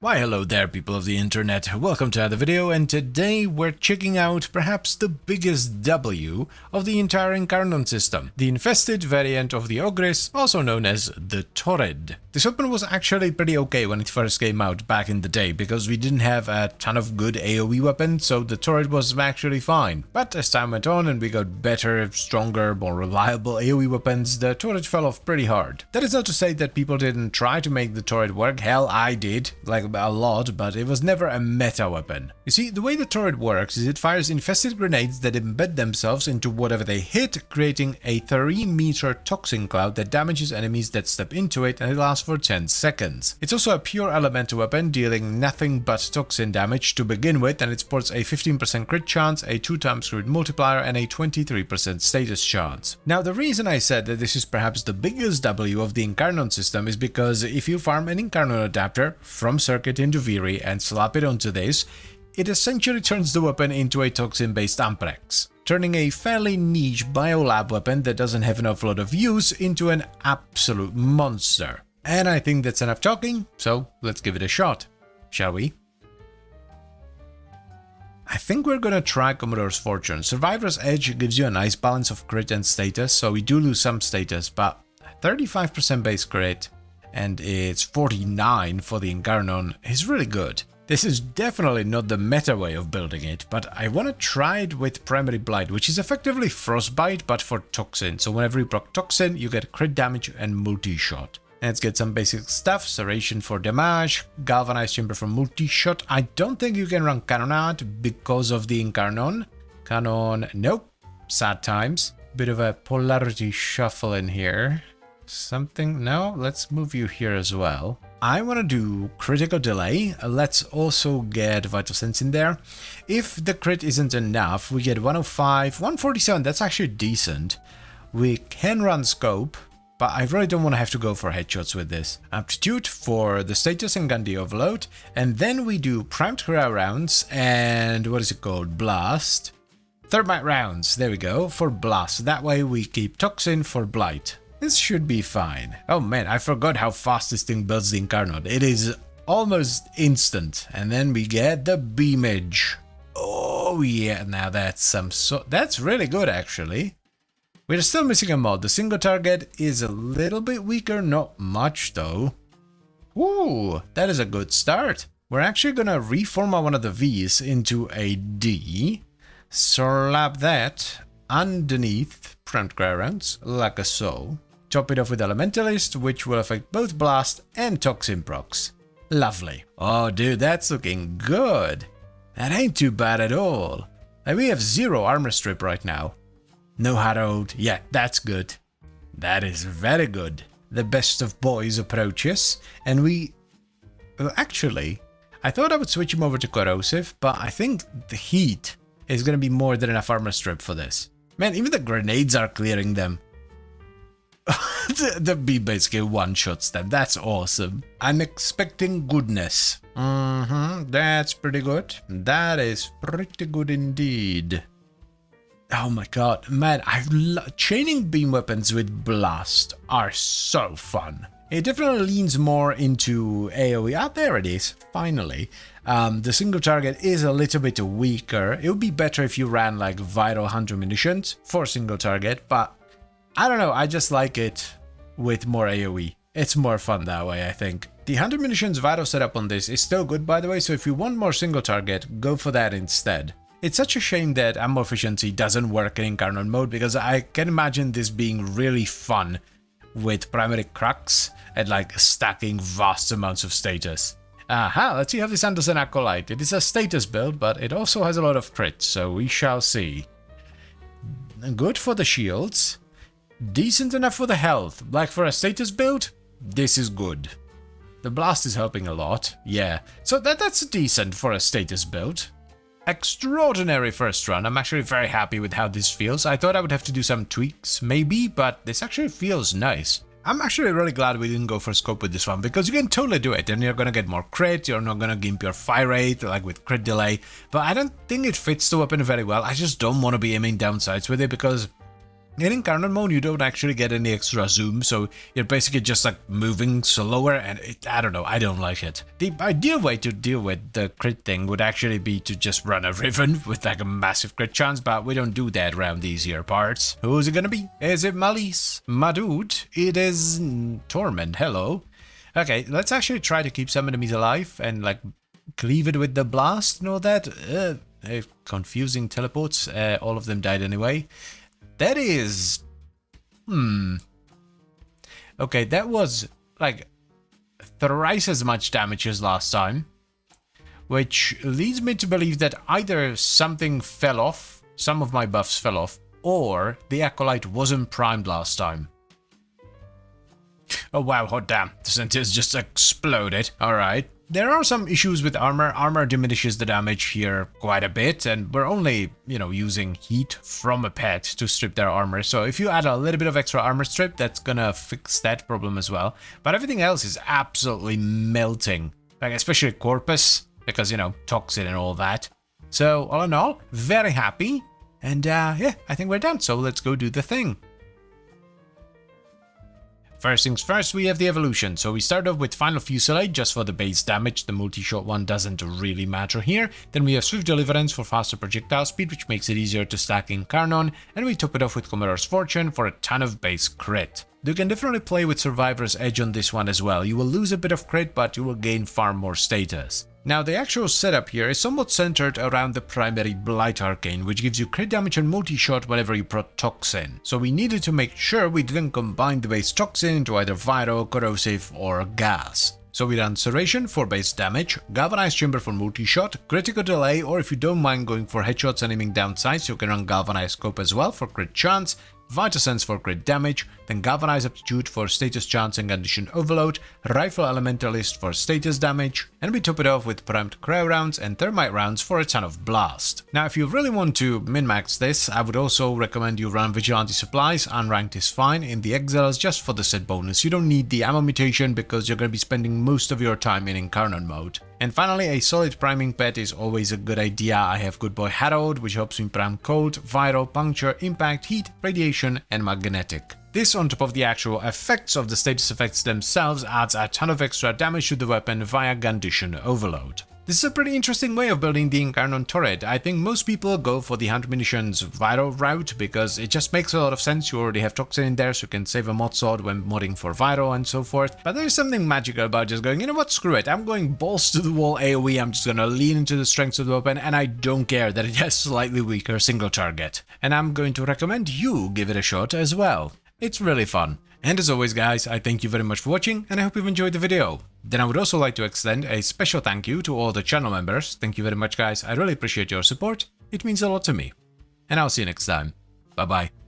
Why hello there people of the internet, welcome to another video, and today we're checking out perhaps the biggest W of the entire Incarnon system, the infested variant of the Ogres, also known as the Torid. This weapon was actually pretty okay when it first came out back in the day, because we didn't have a ton of good AoE weapons, so the Torid was actually fine. But as time went on and we got better, stronger, more reliable AoE weapons, the Torid fell off pretty hard. That is not to say that people didn't try to make the Torid work, hell I did, like a lot, but it was never a meta weapon. You see, the way the Torid works is it fires infested grenades that embed themselves into whatever they hit, creating a 3-meter toxin cloud that damages enemies that step into it, and it lasts for 10 seconds. It's also a pure elemental weapon, dealing nothing but toxin damage to begin with, and it sports a 15% crit chance, a 2x crit multiplier, and a 23% status chance. Now, the reason I said that this is perhaps the biggest W of the Incarnon system is because if you farm an Incarnon adapter from circuit into Viri and slap it onto this, it essentially turns the weapon into a toxin-based Amprex, turning a fairly niche biolab weapon that doesn't have enough lot of use into an absolute monster. And I think that's enough talking, so let's give it a shot, shall we? I think we're gonna try Commodore's Fortune. Survivor's Edge gives you a nice balance of crit and status, so we do lose some status, but 35% base crit and it's 49 for the Incarnon is really good. This is definitely not the meta way of building it, but I want to try it with Primary Blight, which is effectively Frostbite but for Toxin. So whenever you proc Toxin, you get crit damage and multi-shot. Let's get some basic stuff. Serration for damage, Galvanized Chamber for multi-shot. I don't think you can run Cannonade because of the Incarnon. Cannon, nope. Sad times. Bit of a polarity shuffle in here. Something, no, let's move you here as well. I want to do critical delay. Let's also get Vital Sense in there. If the crit isn't enough, we get 105, 147, that's actually decent. We can run scope, but I really don't want to have to go for headshots with this. Aptitude for the status and Gandhi overload, and then we do primed cryo rounds and what is it called? Blast. Thermite rounds, there we go, for blast. That way we keep toxin for blight. This should be fine. Oh man, I forgot how fast this thing builds the Incarnon. It is almost instant. And then we get the Beamage. Oh yeah, now that's that's really good actually. We're still missing a mod. The single target is a little bit weaker, not much though. Ooh, that is a good start. We're actually gonna reform one of the V's into a D. Slap that underneath Primed Cryo Rounds, like so. Top it off with Elementalist, which will affect both Blast and Toxin procs. Lovely. Oh dude, that's looking good. That ain't too bad at all. And we have 0 armor strip right now. No Harrowed. Yeah, that's good. That is very good. The best of boys approaches. And we... Well, actually, I thought I would switch him over to Corrosive, but I think the heat is going to be more than enough armor strip for this. Man, even the grenades are clearing them. the bee basically one-shots them. That's awesome. I'm expecting goodness. That's pretty good. That is pretty good indeed. Oh my god, man, chaining beam weapons with blast are so fun. It definitely leans more into AoE. Ah, there it is, finally. The single target is a little bit weaker. It would be better if you ran like Vital Hunter munitions for single target, but I don't know, I just like it with more AoE. It's more fun that way, I think. The Hunter munitions Vital setup on this is still good, by the way, so if you want more single target, go for that instead. It's such a shame that ammo efficiency doesn't work in Incarnon mode, because I can imagine this being really fun with primary cracks and like stacking vast amounts of status. Aha, let's see how this handles an Acolyte. It is a status build, but it also has a lot of crits, so we shall see. Good for the shields. Decent enough for the health. Like for a status build, this is good. The blast is helping a lot, yeah. So that's decent for a status build. Extraordinary first run. I'm actually very happy with how this feels. I thought I would have to do some tweaks, maybe, but this actually feels nice. I'm actually really glad we didn't go for scope with this one, because you can totally do it, and you're gonna get more crit, you're not gonna gimp your fire rate, like with crit delay, but I don't think it fits the weapon very well. I just don't want to be aiming down sights with it, because In Incarnon mode, you don't actually get any extra zoom, so you're basically just like moving slower, and I don't know, I don't like it. The ideal way to deal with the crit thing would actually be to just run a Riven with like a massive crit chance, but we don't do that around these here parts. Who's it gonna be? Is it Malise? My dude? It is Torment, hello. Okay, let's actually try to keep some enemies alive and like cleave it with the blast and all that. Confusing teleports, all of them died anyway. That is... Okay, that was like thrice as much damage as last time, which leads me to believe that either something fell off, some of my buffs fell off, or the Acolyte wasn't primed last time. Oh wow, hot damn, the sentence just exploded. Alright. There are some issues with armor. Armor diminishes the damage here quite a bit, and we're only, using heat from a pet to strip their armor. So if you add a little bit of extra armor strip, that's gonna fix that problem as well. But everything else is absolutely melting, like especially Corpus, because, toxin and all that. So all in all, very happy. And yeah, I think we're done. So let's go do the thing. First things first, we have the evolution. So we start off with Final Fusillade just for the base damage. The multi-shot one doesn't really matter here. Then we have Swift Deliverance for faster projectile speed, which makes it easier to stack Incarnon. And we top it off with Commodore's Fortune for a ton of base crit. You can definitely play with Survivor's Edge on this one as well. You will lose a bit of crit, but you will gain far more status. Now, the actual setup here is somewhat centered around the primary Blight Arcane, which gives you crit damage and multi-shot whenever you put Toxin. So we needed to make sure we didn't combine the base Toxin into either Viral, Corrosive, or Gas. So we ran Serration for base damage, Galvanized Chamber for multi-shot, Critical Delay, or if you don't mind going for headshots and aiming down sights, you can run Galvanized Scope as well for crit chance, Vital Sense for crit damage, then Galvanized Aptitude for status chance and condition overload, Rifle Elementalist for status damage, and we top it off with primed Crow rounds and Thermite rounds for a ton of blast. Now if you really want to min-max this, I would also recommend you run Vigilante Supplies, unranked is fine, in the Exiles just for the set bonus. You don't need the ammo mutation because you're going to be spending most of your time in Incarnon mode. And finally, a solid priming pet is always a good idea. I have Good Boy Harold, which helps me prime Cold, Viral, Puncture, Impact, Heat, Radiation, and Magnetic. This, on top of the actual effects of the status effects themselves, adds a ton of extra damage to the weapon via Condition Overload. This is a pretty interesting way of building the Incarnon Torid. I think most people go for the 100 munitions Viral route because it just makes a lot of sense. You already have Toxin in there, so you can save a mod sword when modding for Viral and so forth. But there's something magical about just going, you know what, screw it, I'm going balls to the wall AoE, I'm just gonna lean into the strengths of the weapon, and I don't care that it has slightly weaker single target. And I'm going to recommend you give it a shot as well. It's really fun. And as always guys, I thank you very much for watching, and I hope you've enjoyed the video. Then I would also like to extend a special thank you to all the channel members. Thank you very much guys, I really appreciate your support, it means a lot to me. And I'll see you next time. Bye bye.